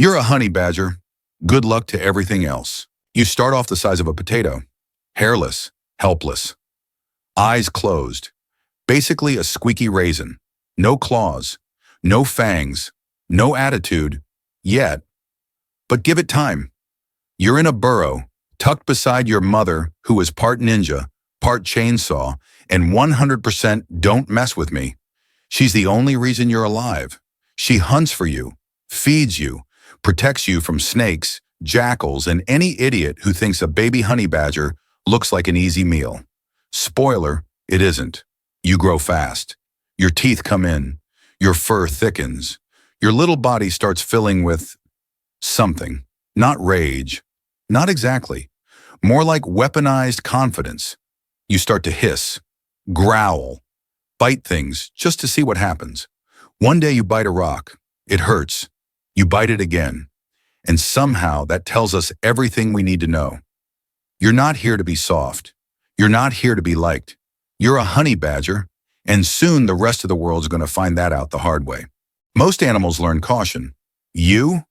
You're a honey badger. Good luck to everything else. You start off the size of a potato, hairless, helpless, eyes closed, basically a squeaky raisin. No claws, no fangs, no attitude, yet. But give it time. You're in a burrow, tucked beside your mother, who is part ninja, part chainsaw, and 100% don't mess with me. She's the only reason you're alive. She hunts for you, feeds you, protects you from snakes, jackals, and any idiot who thinks a baby honey badger looks like an easy meal. Spoiler, it isn't. You grow fast. Your teeth come in. Your fur thickens. Your little body starts filling with something. Not rage. Not exactly. More like weaponized confidence. You start to hiss, growl, bite things just to see what happens. One day you bite a rock. It hurts. You bite it again. And somehow that tells us everything we need to know. You're not here to be soft. You're not here to be liked. You're a honey badger, and soon the rest of the world's going to find that out the hard way. Most animals learn caution. You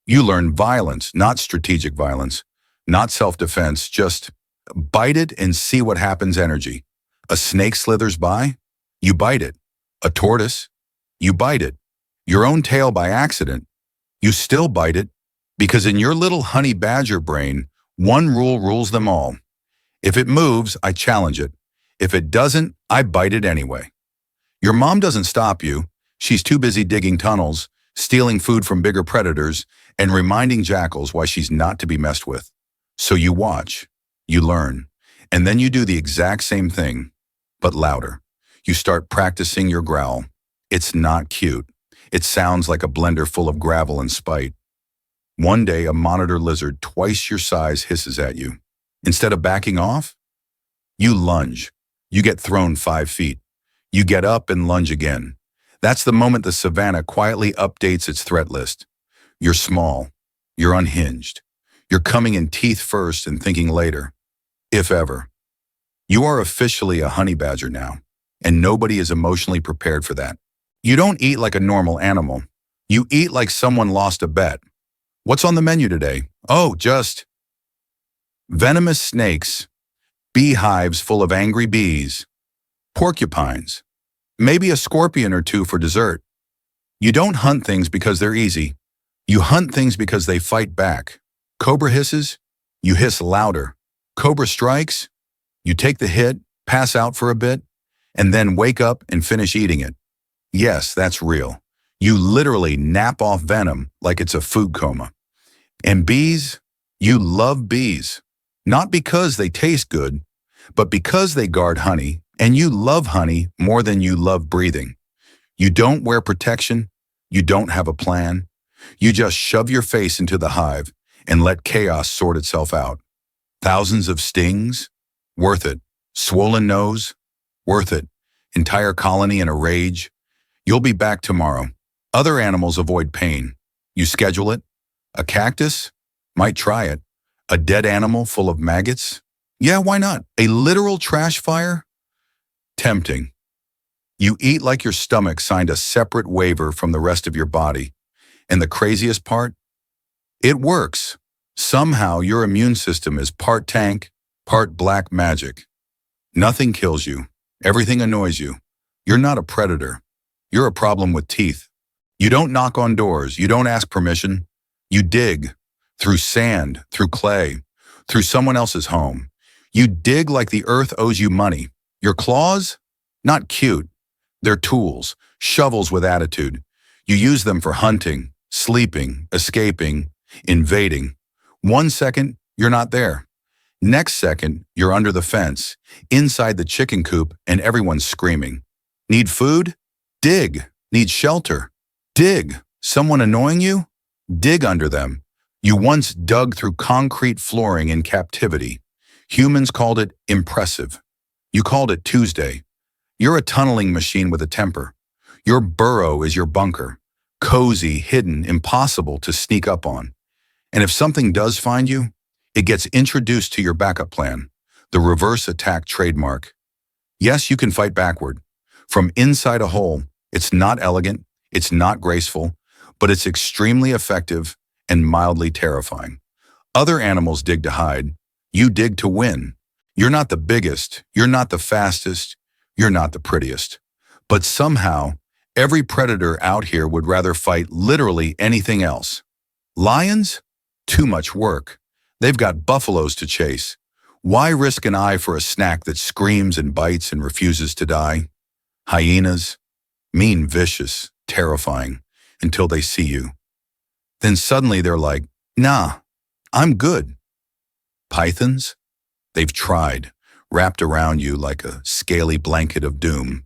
learn violence, not strategic violence, not self-defense, just bite it and see what happens energy. A snake slithers by, you bite it. A tortoise, you bite it. Your own tail by accident, you still bite it, because in your little honey badger brain, one rule rules them all. If it moves, I challenge it. If it doesn't, I bite it anyway. Your mom doesn't stop you. She's too busy digging tunnels, stealing food from bigger predators, and reminding jackals why she's not to be messed with. So you watch, you learn, and then you do the exact same thing, but louder. You start practicing your growl. It's not cute. It sounds like a blender full of gravel and spite. One day, a monitor lizard twice your size hisses at you. Instead of backing off, you lunge. You get thrown 5 feet. You get up and lunge again. That's the moment the savannah quietly updates its threat list. You're small. You're unhinged. You're coming in teeth first and thinking later, if ever. You are officially a honey badger now, and nobody is emotionally prepared for that. You don't eat like a normal animal. You eat like someone lost a bet. What's on the menu today? Oh, just venomous snakes, beehives full of angry bees, porcupines, maybe a scorpion or two for dessert. You don't hunt things because they're easy. You hunt things because they fight back. Cobra hisses, you hiss louder. Cobra strikes, you take the hit, pass out for a bit, and then wake up and finish eating it. Yes, that's real. You literally nap off venom like it's a food coma. And bees, you love bees. Not because they taste good, but because they guard honey, and you love honey more than you love breathing. You don't wear protection. You don't have a plan. You just shove your face into the hive and let chaos sort itself out. Thousands of stings? Worth it. Swollen nose? Worth it. Entire colony in a rage? You'll be back tomorrow. Other animals avoid pain. You schedule it. A cactus? Might try it. A dead animal full of maggots? Yeah, why not? A literal trash fire? Tempting. You eat like your stomach signed a separate waiver from the rest of your body. And the craziest part? It works. Somehow your immune system is part tank, part black magic. Nothing kills you. Everything annoys you. You're not a predator. You're a problem with teeth. You don't knock on doors. You don't ask permission. You dig. Through sand, through clay, through someone else's home. You dig like the earth owes you money. Your claws? Not cute. They're tools, shovels with attitude. You use them for hunting, sleeping, escaping, invading. 1 second, you're not there. Next second, you're under the fence, inside the chicken coop, and everyone's screaming. Need food? Dig. Need shelter? Dig. Someone annoying you? Dig under them. You once dug through concrete flooring in captivity. Humans called it impressive. You called it Tuesday. You're a tunneling machine with a temper. Your burrow is your bunker. Cozy, hidden, impossible to sneak up on. And if something does find you, it gets introduced to your backup plan, the reverse attack trademark. Yes, you can fight backward. From inside a hole, it's not elegant, it's not graceful, but it's extremely effective, and mildly terrifying. Other animals dig to hide. You dig to win. You're not the biggest. You're not the fastest. You're not the prettiest. But somehow, every predator out here would rather fight literally anything else. Lions? Too much work. They've got buffaloes to chase. Why risk an eye for a snack that screams and bites and refuses to die? Hyenas? Mean, vicious, terrifying, until they see you. Then suddenly they're like, nah, I'm good. Pythons? They've tried, wrapped around you like a scaly blanket of doom.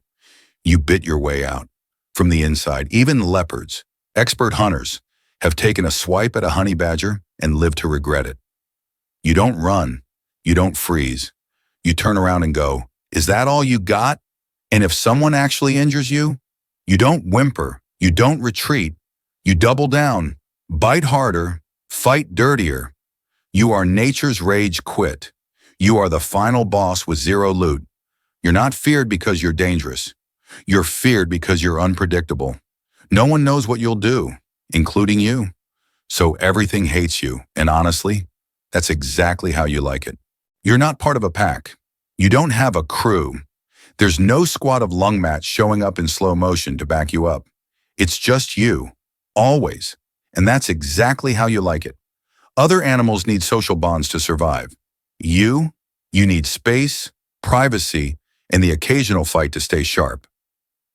You bit your way out. From the inside, even leopards, expert hunters, have taken a swipe at a honey badger and lived to regret it. You don't run. You don't freeze. You turn around and go, is that all you got? And if someone actually injures you, you don't whimper. You don't retreat. You double down, bite harder, fight dirtier. You are nature's rage quit. You are the final boss with zero loot. You're not feared because you're dangerous. You're feared because you're unpredictable. No one knows what you'll do, including you. So everything hates you, and honestly, that's exactly how you like it. You're not part of a pack. You don't have a crew. There's no squad of Unmatched showing up in slow motion to back you up. It's just you, always, and that's exactly how you like it. Other animals need social bonds to survive. You need space, privacy, and the occasional fight to stay sharp.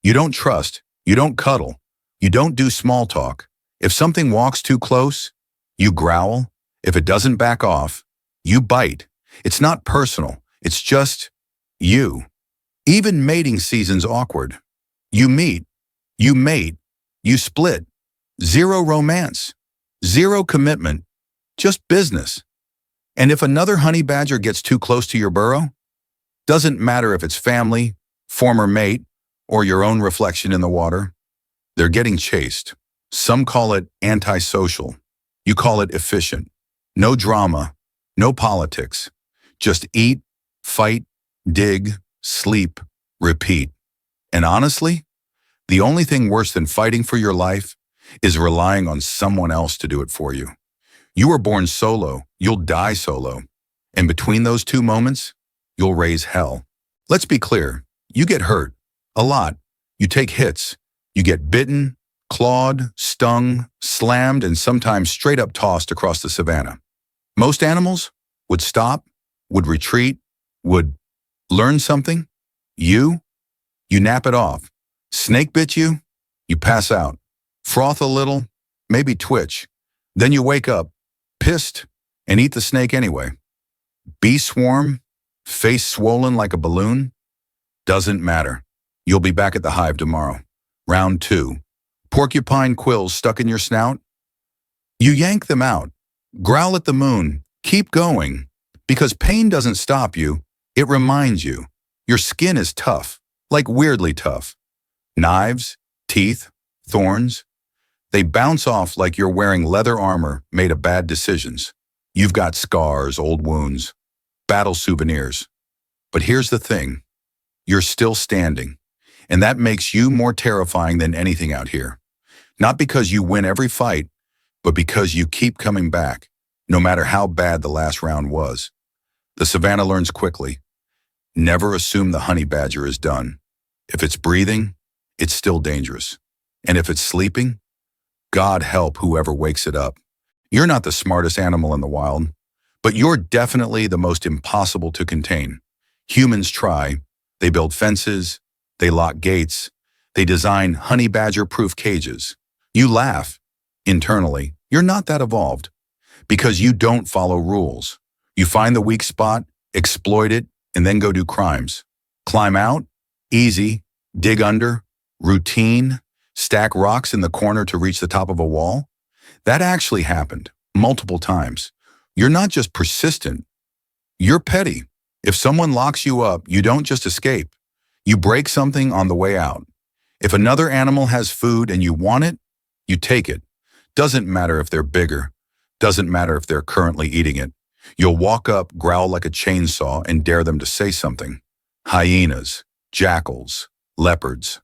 You don't trust, you don't cuddle, you don't do small talk. If something walks too close, you growl. If it doesn't back off, you bite. It's not personal, it's just you. Even mating season's awkward. You meet, you mate, you split. Zero romance, zero commitment, just business. And if another honey badger gets too close to your burrow, doesn't matter if it's family, former mate, or your own reflection in the water, they're getting chased. Some call it antisocial. You call it efficient. No drama, no politics. Just eat, fight, dig, sleep, repeat. And honestly, the only thing worse than fighting for your life is relying on someone else to do it for you. You were born solo, you'll die solo. And between those two moments, you'll raise hell. Let's be clear, you get hurt, a lot. You take hits, you get bitten, clawed, stung, slammed, and sometimes straight up tossed across the savannah. Most animals would stop, would retreat, would learn something. You nap it off. Snake bit you, you pass out. Froth a little, maybe twitch. Then you wake up, pissed, and eat the snake anyway. Bee swarm, face swollen like a balloon. Doesn't matter. You'll be back at the hive tomorrow. Round 2. Porcupine quills stuck in your snout. You yank them out. Growl at the moon. Keep going. Because pain doesn't stop you. It reminds you. Your skin is tough, like weirdly tough. Knives, teeth, thorns. They bounce off like you're wearing leather armor made of bad decisions. You've got scars, old wounds, battle souvenirs. But here's the thing. You're still standing. And that makes you more terrifying than anything out here. Not because you win every fight, but because you keep coming back, no matter how bad the last round was. The savannah learns quickly. Never assume the honey badger is done. If it's breathing, it's still dangerous. And if it's sleeping, God help whoever wakes it up. You're not the smartest animal in the wild, but you're definitely the most impossible to contain. Humans try. They build fences. They lock gates. They design honey badger-proof cages. You laugh. Internally, you're not that evolved because you don't follow rules. You find the weak spot, exploit it, and then go do crimes. Climb out? Easy. Dig under? Routine? Stack rocks in the corner to reach the top of a wall? That actually happened multiple times. You're not just persistent. You're petty. If someone locks you up, you don't just escape. You break something on the way out. If another animal has food and you want it, you take it. Doesn't matter if they're bigger. Doesn't matter if they're currently eating it. You'll walk up, growl like a chainsaw, and dare them to say something. Hyenas, jackals, leopards.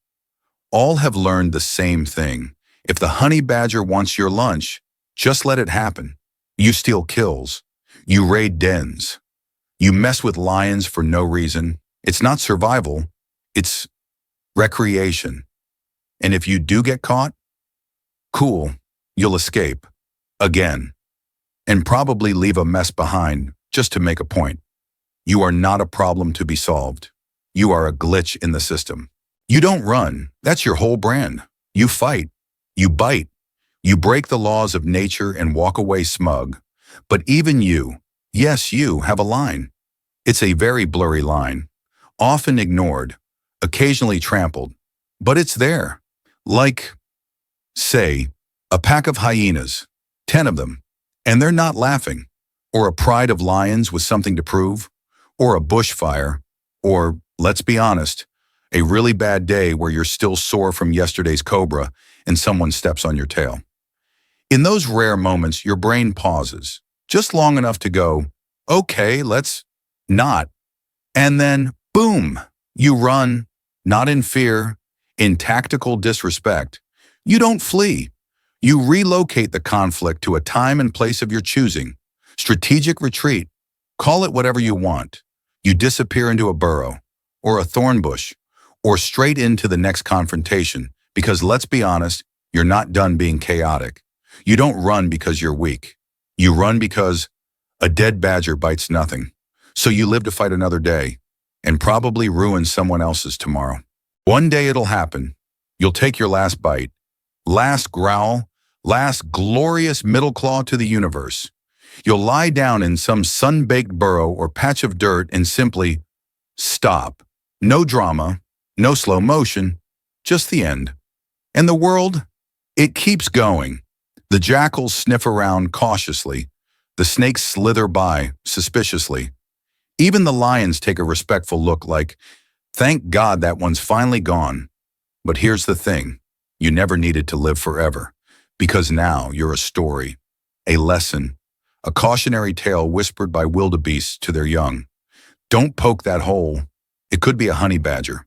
All have learned the same thing. If the honey badger wants your lunch, Just let it happen. You steal kills. You raid dens. You mess with lions for no reason. It's not survival. It's recreation. And if you do get caught, cool, you'll escape. Again. And probably leave a mess behind just to make a point. You are not a problem to be solved. You are a glitch in the system. You don't run. That's your whole brand. You fight. You bite. You break the laws of nature and walk away smug. But even you, yes, you have a line. It's a very blurry line, often ignored, occasionally trampled, but it's there. Like, say, a pack of hyenas, 10 of them, and they're not laughing, or a pride of lions with something to prove, or a bushfire, or, let's be honest, a really bad day where you're still sore from yesterday's cobra and someone steps on your tail. In those rare moments, your brain pauses, just long enough to go, okay, let's not. And then, boom, you run, not in fear, in tactical disrespect. You don't flee. You relocate the conflict to a time and place of your choosing. Strategic retreat. Call it whatever you want. You disappear into a burrow, or a thorn bush, or straight into the next confrontation, because let's be honest, you're not done being chaotic. You don't run because you're weak. You run because a dead badger bites nothing. So you live to fight another day, and probably ruin someone else's tomorrow. One day it'll happen. You'll take your last bite, last growl, last glorious middle claw to the universe. You'll lie down in some sun-baked burrow or patch of dirt and simply stop. No drama, no slow motion, just the end. And the world, it keeps going. The jackals sniff around cautiously. The snakes slither by suspiciously. Even the lions take a respectful look like, thank God that one's finally gone. But here's the thing, you never needed to live forever, because now you're a story, a lesson, a cautionary tale whispered by wildebeests to their young. Don't poke that hole. It could be a honey badger.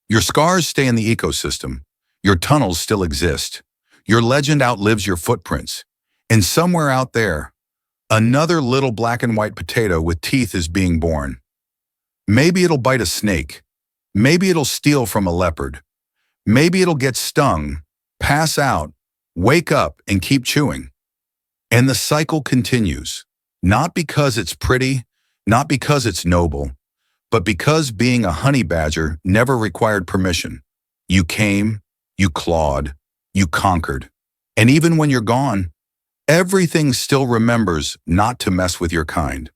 Your scars stay in the ecosystem. Your tunnels still exist. Your legend outlives your footprints. And somewhere out there, another little black and white potato with teeth is being born. Maybe it'll bite a snake. Maybe it'll steal from a leopard. Maybe it'll get stung, pass out, wake up, and keep chewing. And the cycle continues, not because it's pretty, not because it's noble, but because being a honey badger never required permission. You came, you clawed, you conquered. And even when you're gone, everything still remembers not to mess with your kind.